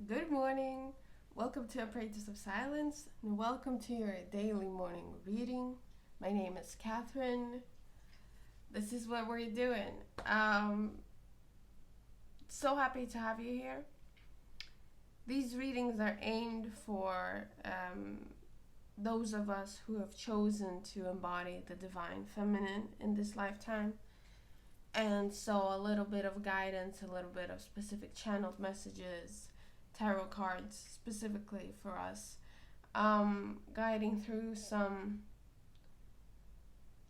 Good morning. Welcome to A Practice of Silence, and welcome to your daily morning reading. My name is Katherine. This is what we're doing. So happy to have you here. These readings are aimed for those of us who have chosen to embody the divine feminine in this lifetime. And so a little bit of guidance, a little bit of specific channeled messages, tarot cards specifically for us, guiding through some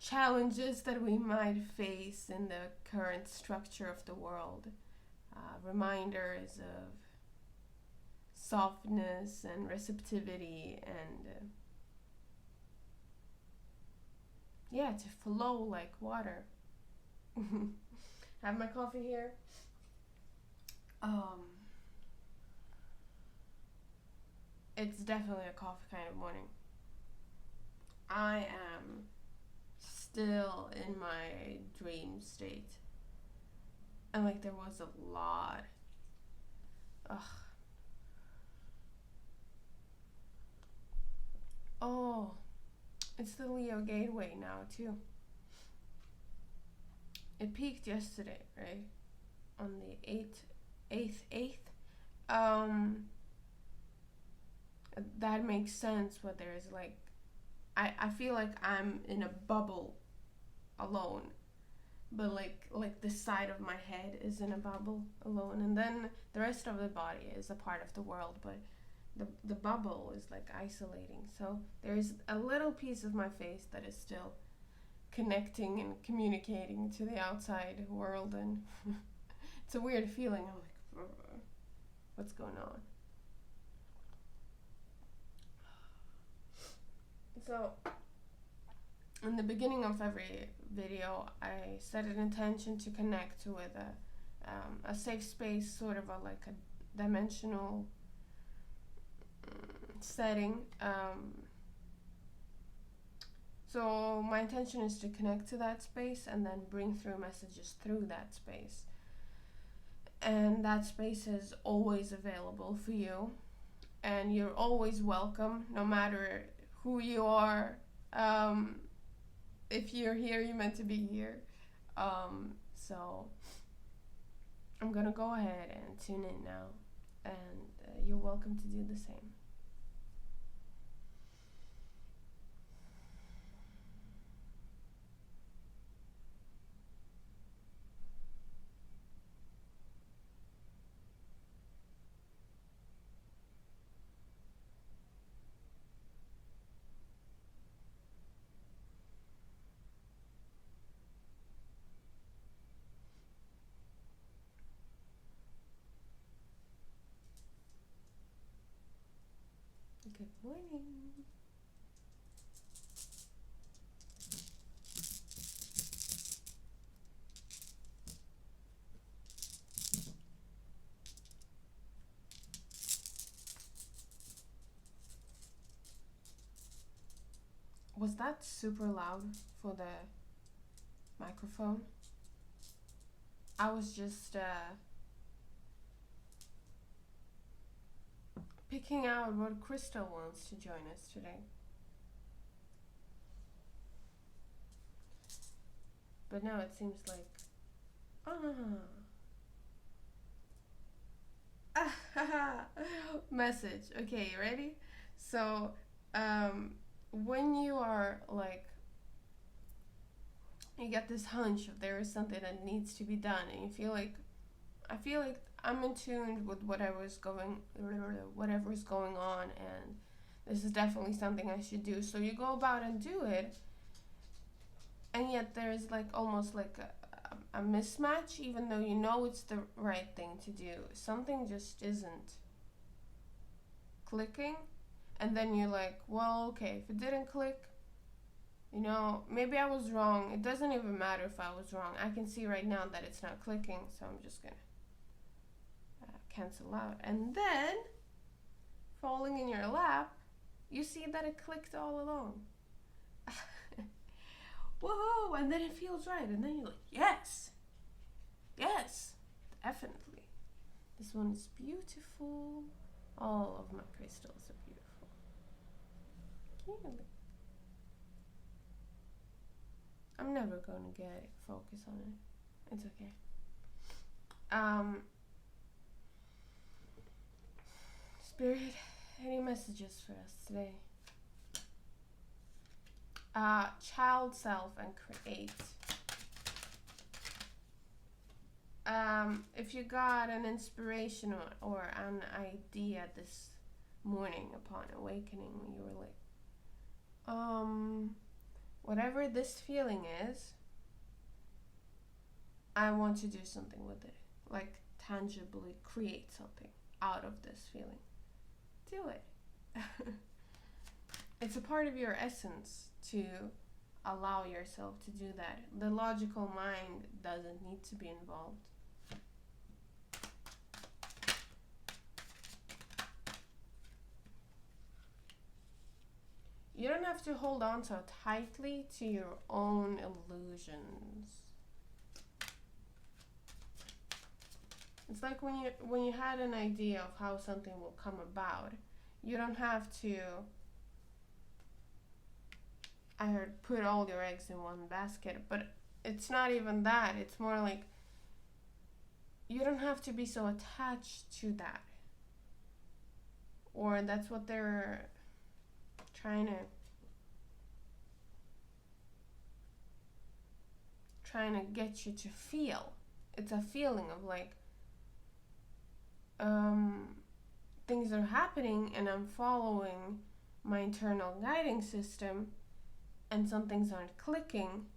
challenges that we might face in the current structure of the world. Reminders of softness and receptivity and to flow like water. Have my coffee here. It's definitely a coffee kind of morning. I am still in my dream state. And like there was a lot. Oh, it's the Leo gateway now too. It peaked yesterday, right? On the 8th. That makes sense, but there's like, I feel like I'm in a bubble alone. But like the side of my head is in a bubble alone. And then the rest of the body is a part of the world, but the bubble is like isolating. So there's a little piece of my face that is still connecting and communicating to the outside world, and it's a weird feeling. I'm like, what's going on? So in the beginning of every video, I set an intention to connect with a safe space, sort of like a dimensional setting. So my intention is to connect to that space and then bring through messages through that space. And that space is always available for you. And you're always welcome, no matter who you are. If you're here, you're meant to be here. So I'm gonna go ahead and tune in now. And you're welcome to do the same. Good morning. Was that super loud for the microphone? I was just picking out what Crystal wants to join us today. But now it seems like, message. Okay, you ready? So, when you are like, you get this hunch of there is something that needs to be done, and you feel like, I feel like I'm in tune with whatever's going on, and this is definitely something I should do. So you go about and do it, and yet there's like almost like a mismatch, even though you know it's the right thing to do. Something just isn't clicking, and then you're like, well, okay, if it didn't click, maybe I was wrong. It doesn't even matter if I was wrong. I can see right now that it's not clicking, so I'm just gonna cancel out. And then, falling in your lap, you see that it clicked all along. Whoa! And then it feels right, and then you're like, yes, definitely. This one is beautiful. All of my crystals are beautiful. Cute. I'm never going to get focus on it. It's okay. Spirit, any messages for us today? Child self and create. If you got an inspiration or an idea this morning upon awakening, you were like, whatever this feeling is, I want to do something with it. Like, tangibly create something out of this feeling. Do it. It's a part of your essence to allow yourself to do that. The logical mind doesn't need to be involved. You don't have to hold on so tightly to your own illusions. It's like when you had an idea of how something will come about, you don't have to, I heard, put all your eggs in one basket, but it's not even that. It's more like you don't have to be so attached to that. Or that's what they're trying to get you to feel. It's a feeling of like, things are happening and I'm following my internal guiding system and some things aren't clicking.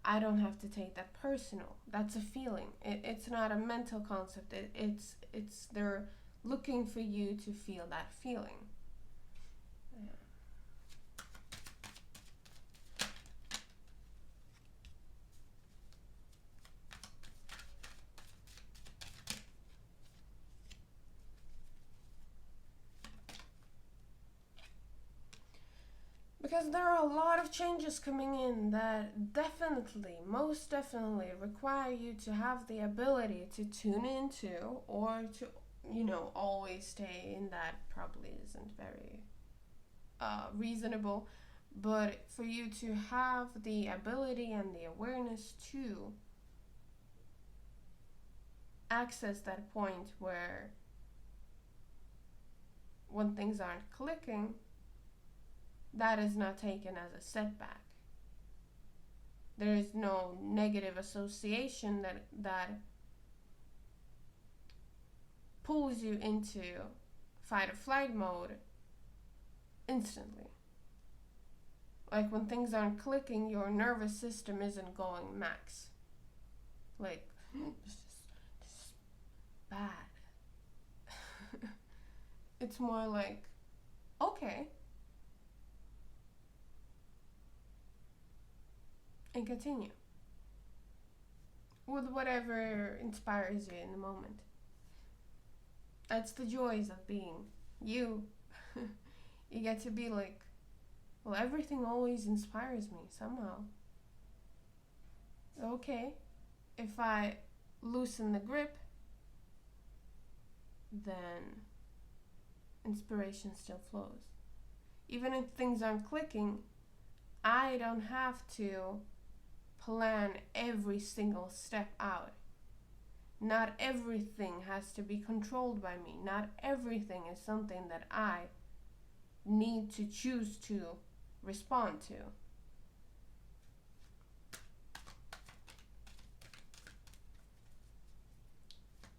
I don't have to take that personal. That's a feeling. It's not a mental concept. It's they're looking for you to feel that feeling. Because there are a lot of changes coming in that definitely, most definitely require you to have the ability to tune into, or to, always stay in that. Probably isn't very reasonable, but for you to have the ability and the awareness to access that point where when things aren't clicking, that is not taken as a setback. There is no negative association that pulls you into fight or flight mode instantly. Like when things aren't clicking, your nervous system isn't going max. Like, this is bad. It's more like, okay. And continue with whatever inspires you in the moment. That's the joys of being you. You get to be like, well, everything always inspires me somehow. Okay, if I loosen the grip, then inspiration still flows. Even if things aren't clicking, I don't have to plan every single step out. Not everything has to be controlled by me. Not everything is something that I need to choose to respond to.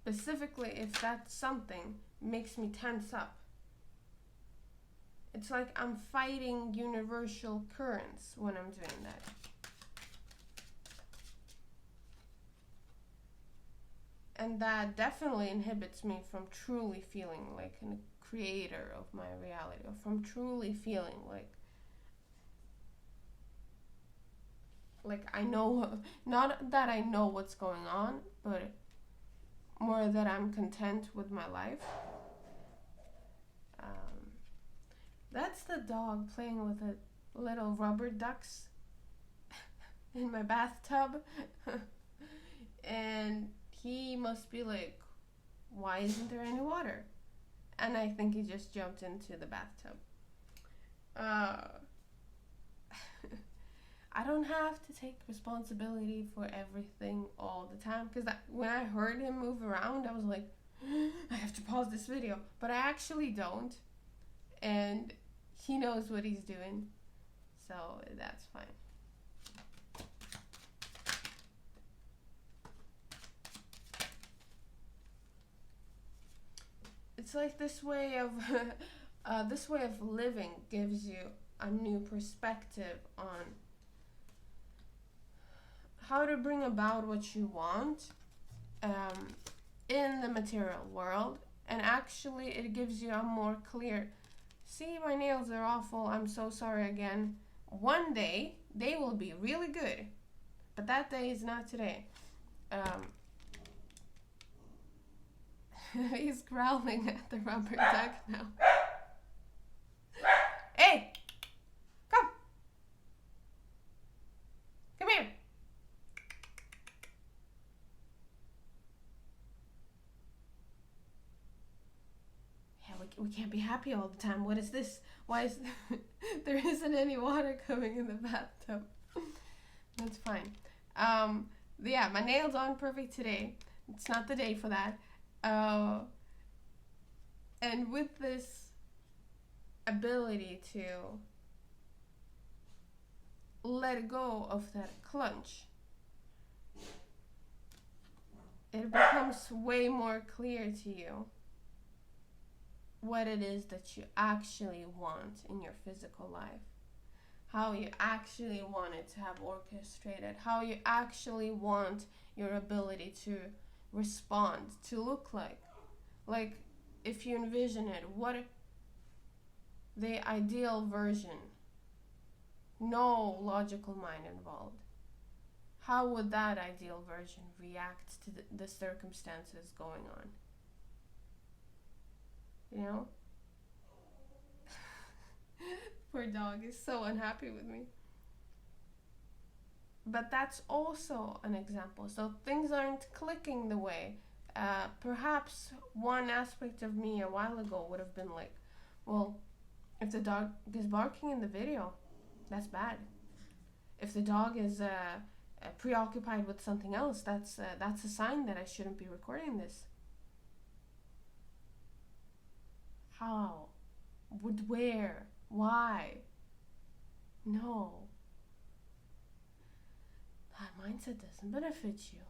Specifically, if that something makes me tense up. It's like I'm fighting universal currents when I'm doing that. And that definitely inhibits me from truly feeling like a creator of my reality, or from truly feeling like I know, not that I know what's going on, but more that I'm content with my life. That's the dog playing with the little rubber ducks in my bathtub. And he must be like, why isn't there any water? and I think he just jumped into the bathtub. I don't have to take responsibility for everything all the time, because when I heard him move around, I was like, I have to pause this video, but I actually don't, and he knows what he's doing, so that's fine. It's like this way of living gives you a new perspective on how to bring about what you want in the material world, and actually it gives you a more clear, see, my nails are awful, I'm so sorry again. One day they will be really good, but that day is not today. He's growling at the rubber duck now. Hey! Come! Come here! Yeah, we can't be happy all the time. What is this? Why is there isn't any water coming in the bathtub? That's fine. Yeah, my nails aren't perfect today. It's not the day for that. And with this ability to let go of that clutch, it becomes way more clear to you what it is that you actually want in your physical life, how you actually want it to have orchestrated, how you actually want your ability to respond to look like. Like, if you envision it, what the ideal version, no logical mind involved, how would that ideal version react to the circumstances going on? You know? Poor dog is so unhappy with me. But that's also an example. So things aren't clicking the way. Perhaps one aspect of me a while ago would have been like, well, if the dog is barking in the video, that's bad. If the dog is preoccupied with something else, that's a sign that I shouldn't be recording this. How? Where? Why? No. That mindset doesn't benefit you.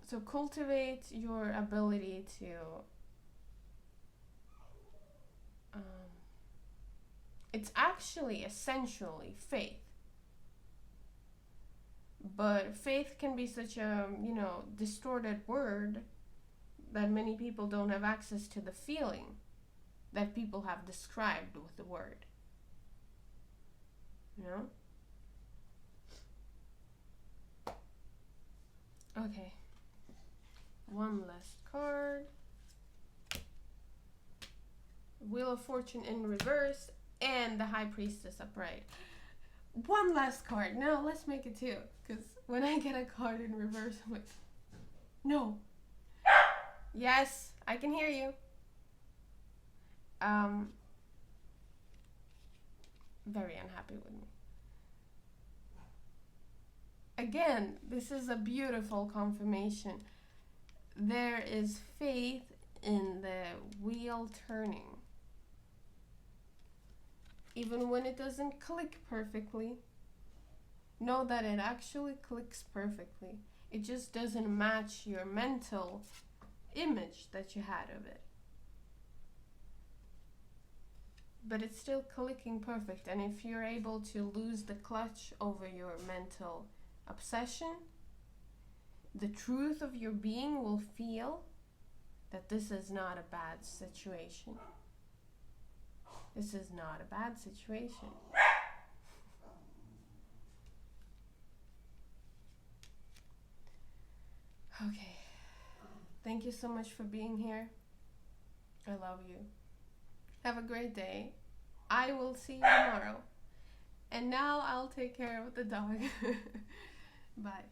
So cultivate your ability to it's actually essentially faith. But faith can be such a, distorted word that many people don't have access to the feeling that people have described with the word. You know? Okay. One last card. Wheel of Fortune in reverse and the High Priestess upright. One last card. Now let's make it two. Because when I get a card in reverse, I'm like, no. Yes, I can hear you. Very unhappy with me. Again, this is a beautiful confirmation. There is faith in the wheel turning. Even when it doesn't click perfectly, know that it actually clicks perfectly. It just doesn't match your mental image that you had of it. But it's still clicking perfect. And if you're able to lose the clutch over your mental obsession, the truth of your being will feel that this is not a bad situation. This is not a bad situation. Okay. Thank you so much for being here. I love you. Have a great day. I will see you tomorrow. And now I'll take care of the dog. Bye.